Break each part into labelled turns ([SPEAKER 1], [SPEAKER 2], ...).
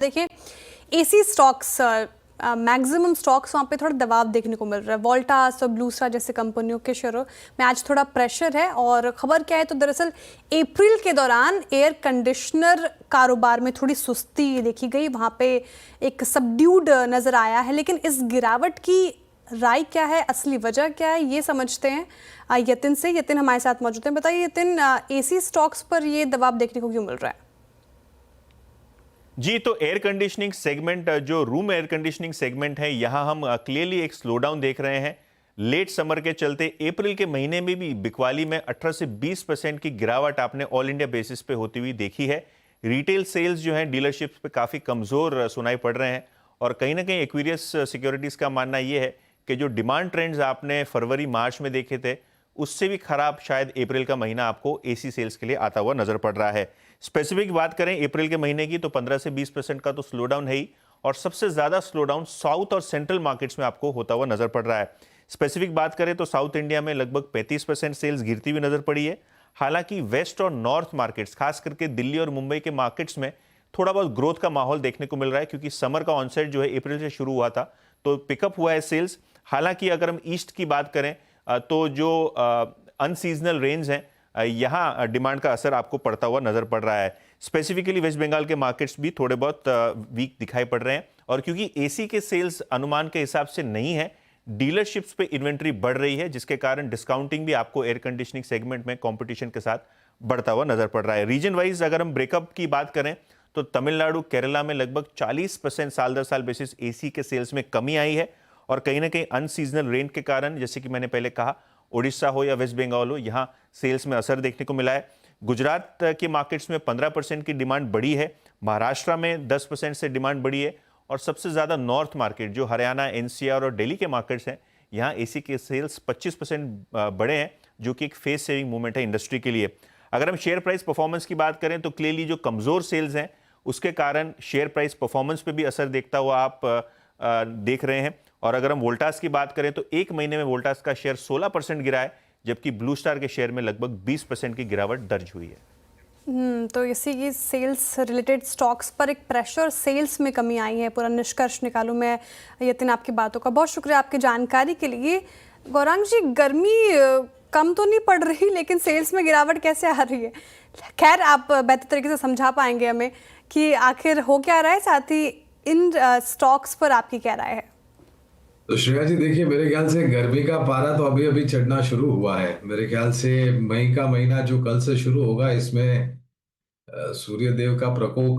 [SPEAKER 1] देखिए AC stocks maximum stocks वहाँ पे थोड़ा दबाव देखने को मिल रहा है। वोल्टास और ब्लू स्टार जैसे कंपनियों के शेयरों में आज थोड़ा प्रेशर है। और खबर क्या है तो दरअसल अप्रैल के दौरान एयर कंडीशनर कारोबार में थोड़ी सुस्ती देखी गई, वहाँ पे एक सबड्यूड नज़र आया है। लेकिन इस गिरावट की राय क्या है, असली वजह क्या है, ये समझते हैं यतिन से। यतिन हमारे साथ मौजूद हैं। बताइए यतिन, एसी स्टॉक्स पर ये दबाव देखने को क्यों मिल रहा है?
[SPEAKER 2] जी, तो एयर कंडीशनिंग सेगमेंट, जो रूम एयर कंडीशनिंग सेगमेंट है, यहाँ हम क्लियरली एक स्लोडाउन देख रहे हैं। लेट समर के चलते अप्रैल के महीने में भी बिकवाली में 18 से 20% की गिरावट आपने ऑल इंडिया बेसिस पे होती हुई देखी है। रिटेल सेल्स जो हैं डीलरशिप्स पे काफ़ी कमज़ोर सुनाई पड़ रहे हैं। और कहीं ना कहीं एक्वेरियस सिक्योरिटीज़ का मानना ये है कि जो डिमांड ट्रेंड्स आपने फरवरी मार्च में देखे थे, उससे भी खराब शायद अप्रैल का महीना आपको एसी सेल्स के लिए आता हुआ नजर पड़ रहा है। स्पेसिफिक बात करें अप्रैल के महीने की तो 15 से 20% का तो स्लोडाउन है ही, और सबसे ज्यादा स्लोडाउन साउथ और सेंट्रल मार्केट्स में आपको होता हुआ नजर पड़ रहा है। स्पेसिफिक बात करें तो साउथ इंडिया में लगभग 35% सेल्स गिरती हुई नजर पड़ी है। हालांकि वेस्ट और नॉर्थ मार्केट्स, खास करके दिल्ली और मुंबई के मार्केट्स में थोड़ा बहुत ग्रोथ का माहौल देखने को मिल रहा है, क्योंकि समर का ऑनसेट जो है अप्रैल से शुरू हुआ था, तो पिकअप हुआ है सेल्स। हालांकि अगर हम ईस्ट की बात करें तो जो अनसीजनल रेंज हैं, यहाँ डिमांड का असर आपको पड़ता हुआ नजर पड़ रहा है। स्पेसिफिकली वेस्ट बंगाल के मार्केट्स भी थोड़े बहुत वीक दिखाई पड़ रहे हैं। और क्योंकि एसी के सेल्स अनुमान के हिसाब से नहीं है, डीलरशिप्स पे इन्वेंट्री बढ़ रही है, जिसके कारण डिस्काउंटिंग भी आपको एयर कंडीशनिंग सेगमेंट में कंपटीशन के साथ बढ़ता हुआ नजर पड़ रहा है। रीजन वाइज अगर हम ब्रेकअप की बात करें तो तमिलनाडु, केरला में लगभग 40% साल दर साल बेसिस एसी के सेल्स में कमी आई है। और कहीं ना कहीं अनसीजनल रेन के कारण, जैसे कि मैंने पहले कहा, उड़ीसा हो या वेस्ट बंगाल हो, यहाँ सेल्स में असर देखने को मिला है। गुजरात के मार्केट्स में 15% की डिमांड बढ़ी है, महाराष्ट्र में 10% से डिमांड बढ़ी है, और सबसे ज़्यादा नॉर्थ मार्केट जो हरियाणा, एनसीआर और दिल्ली के मार्केट्स हैं, यहाँ एसी के सेल्स 25% बढ़े हैं, जो कि एक फेस सेविंग मूवमेंट है इंडस्ट्री के लिए। अगर हम शेयर प्राइस परफॉर्मेंस की बात करें तो क्लियरली जो कमज़ोर सेल्स हैं उसके कारण शेयर प्राइस परफॉर्मेंस पे भी असर देखता हुआ आप देख रहे हैं। और अगर हम वोल्टास की बात करें तो एक महीने में वोल्टास का शेयर 16% गिरा है, जबकि ब्लू स्टार के शेयर में लगभग 20% की गिरावट दर्ज हुई है।
[SPEAKER 1] तो इसी की सेल्स रिलेटेड स्टॉक्स पर एक प्रेशर, सेल्स में कमी आई है, पूरा निष्कर्ष निकालूं मैं यतिन आपकी बातों का। बहुत शुक्रिया आपकी जानकारी के लिए। गौरांग जी, गर्मी कम तो नहीं पड़ रही, लेकिन सेल्स में गिरावट कैसे आ रही है? खैर, आप बेहतर तरीके से समझा पाएंगे हमें कि आखिर हो क्या रहा है, साथ ही इन स्टॉक्स पर आपकी क्या राय है?
[SPEAKER 3] तो श्रेया जी, देखिए, मेरे ख्याल से गर्मी का पारा तो अभी अभी चढ़ना शुरू हुआ है। मेरे ख्याल से मई का महीना जो कल से शुरू होगा, इसमें सूर्य देव का प्रकोप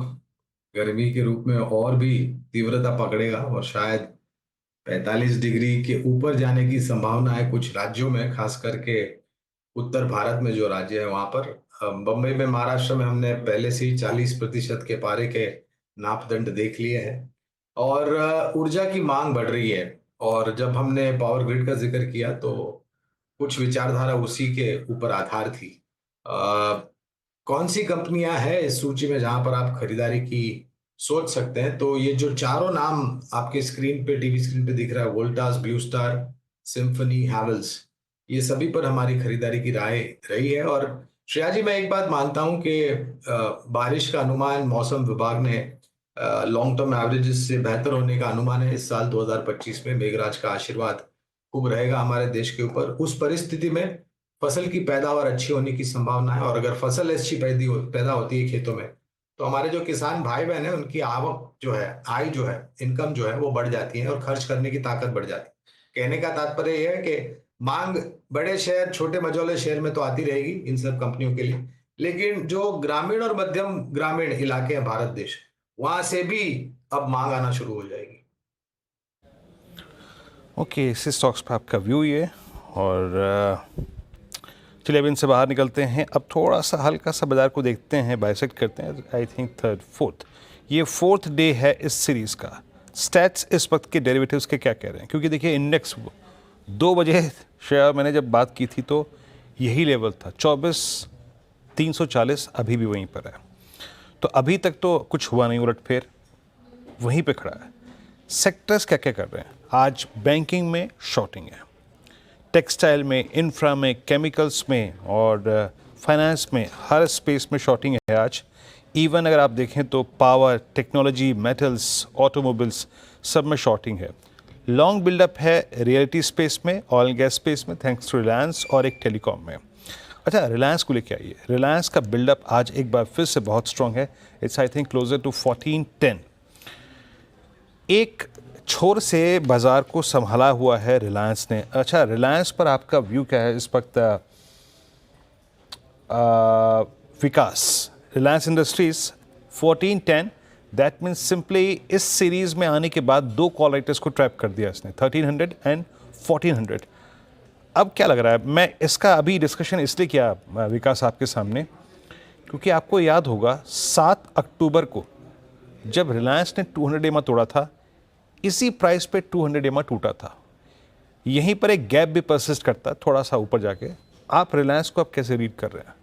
[SPEAKER 3] गर्मी के रूप में और भी तीव्रता पकड़ेगा, और शायद 45 डिग्री के ऊपर जाने की संभावना है कुछ राज्यों में, खास करके उत्तर भारत में जो राज्य है वहां पर। बम्बई में, महाराष्ट्र में हमने पहले से ही 40% के पारे के नापदंड देख लिए हैं, और ऊर्जा की मांग बढ़ रही है। और जब हमने पावर ग्रिड का जिक्र किया तो कुछ विचारधारा उसी के ऊपर आधार थी। कौन सी कंपनियां हैं इस सूची में जहां पर आप खरीदारी की सोच सकते हैं? तो ये जो चारों नाम आपके स्क्रीन पे, टीवी स्क्रीन पे दिख रहा है, Voltas, blue star, symphony, Havells, ये सभी पर हमारी खरीदारी की राय रही है। और श्रेया जी, मैं एक बात मानता हूं कि बारिश का अनुमान मौसम विभाग ने लॉन्ग टर्म एवरेजेस से बेहतर होने का अनुमान है। इस साल 2025 में मेघराज का आशीर्वाद खूब रहेगा हमारे देश के ऊपर। उस परिस्थिति में फसल की पैदावार अच्छी होने की संभावना है, और अगर फसल अच्छी पैदा होती है खेतों में, तो हमारे जो किसान भाई बहन है, उनकी आवक जो है, आय जो है, इनकम जो है, वो बढ़ जाती है और खर्च करने की ताकत बढ़ जाती है। कहने का तात्पर्य यह है कि मांग बड़े शहर, छोटे मझौले शहर में तो आती रहेगी इन सब कंपनियों के लिए, लेकिन जो ग्रामीण और मध्यम ग्रामीण इलाके हैं भारत देश, वहां से भी अब मांग आना शुरू हो जाएगी।
[SPEAKER 4] ओके, इसी स्टॉक्स पे आपका व्यू ये। और चलिए अब इनसे बाहर निकलते हैं। अब थोड़ा सा हल्का सा बाजार को देखते हैं, बाइसेक्ट करते हैं। आई थिंक ये फोर्थ डे है इस सीरीज़ का। स्टैट्स इस वक्त के डेरिवेटिव्स के क्या कह रहे हैं, क्योंकि देखिए इंडेक्स 2 बजे शेयर मैंने जब बात की थी तो यही लेवल था 24,340, अभी भी वहीं पर है। तो अभी तक तो कुछ हुआ नहीं, उलटफेर वहीं पे खड़ा है। सेक्टर्स क्या क्या कर रहे हैं? आज बैंकिंग में शॉर्टिंग है, टेक्सटाइल में, इंफ्रा में, केमिकल्स में और फाइनेंस में, हर स्पेस में शॉर्टिंग है आज। इवन अगर आप देखें तो पावर, टेक्नोलॉजी, मेटल्स, ऑटोमोबाइल्स सब में शॉर्टिंग है। लॉन्ग बिल्डअप है रियलिटी स्पेस में, ऑयल एंड गैस स्पेस में, थैंक्स टू रिलायंस और एक टेलीकॉम में। अच्छा, रिलायंस को लेके आइए। रिलायंस का बिल्डअप आज एक बार फिर से बहुत स्ट्रॉन्ग है। It's I think closer to 1410। एक छोर से बाजार को संभाला हुआ है रिलायंस ने। अच्छा, रिलायंस पर आपका व्यू क्या है इस वक्त? Vikas, Reliance Industries 1410, that means simply इस सीरीज में आने के बाद दो कॉल राइटर्स को ट्रैप कर दिया इसने, 1300 एंड 1400। अब क्या लग रहा है? मैं इसका अभी डिस्कशन इसलिए किया विकास आपके सामने क्योंकि आपको याद होगा 7 अक्टूबर को जब रिलायंस ने 200 EMA तोड़ा था, इसी प्राइस पे 200 EMA टूटा था। यहीं पर एक गैप भी परसिस्ट करता, थोड़ा सा ऊपर जाके। आप रिलायंस को अब कैसे रीड कर रहे हैं?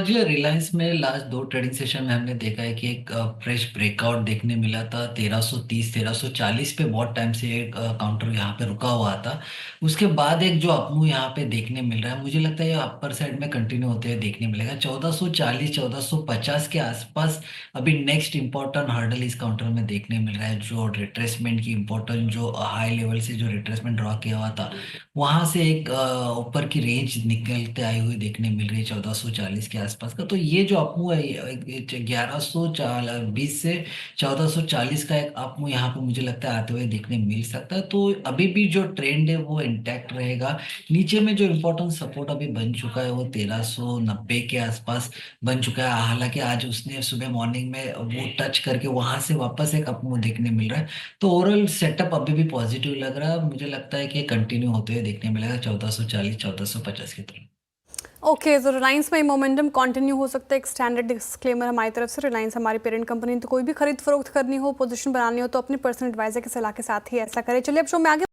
[SPEAKER 5] जी, रिलायंस में लास्ट दो ट्रेडिंग सेशन में हमने देखा है कि एक फ्रेश ब्रेकआउट देखने मिला था 1330 1340 पे। बहुत टाइम से एक काउंटर यहाँ पे रुका हुआ था। उसके बाद एक जो अपमूव यहाँ पे देखने मिल रहा है, मुझे लगता है ये अपर साइड में कंटिन्यू होते हुए देखने मिलेगा 1440 1450 के आसपास। अभी नेक्स्ट इंपॉर्टेंट हर्डल इस काउंटर में देखने मिल रहा है, जो रिट्रेसमेंट की इंपॉर्टेंट जो हाई लेवल से जो रिट्रेसमेंट ड्रॉ किया हुआ था, वहां से एक ऊपर की रेंज निकलते आई हुई देखने मिल रही है 1440 के आसपास का। तो ये जो अपमूव है 1120 से 1440 का एक अपमूव यहाँ पे मुझे लगता है आते हुए देखने मिल सकता है। तो अभी भी जो ट्रेंड है वो इंटैक्ट रहेगा। नीचे में जो इम्पोर्टेंट सपोर्ट अभी बन चुका है वो 1390 के आसपास बन चुका है। हालांकि आज उसने सुबह मॉर्निंग में वो टच करके वहां से वापस एक अपमूव देखने मिल रहा है। तो ओवरऑल सेटअप अभी भी पॉजिटिव लग रहा है। मुझे लगता है कि कंटिन्यू होते हुए देखने मिलेगा 1440 1450 की तरफ।
[SPEAKER 1] ओके, तो रिलायंस में मोमेंटम कंटिन्यू हो सकता है। एक स्टैंडर्ड डिस्क्लेमर हमारी तरफ से, रिलायंस हमारी पेरेंट कंपनी, तो कोई भी खरीद फरोख्त करनी हो, पोजीशन बनानी हो तो अपने पर्सनल एडवाइजर की सलाह के साथ ही ऐसा करें। चलिए अब शो में आगे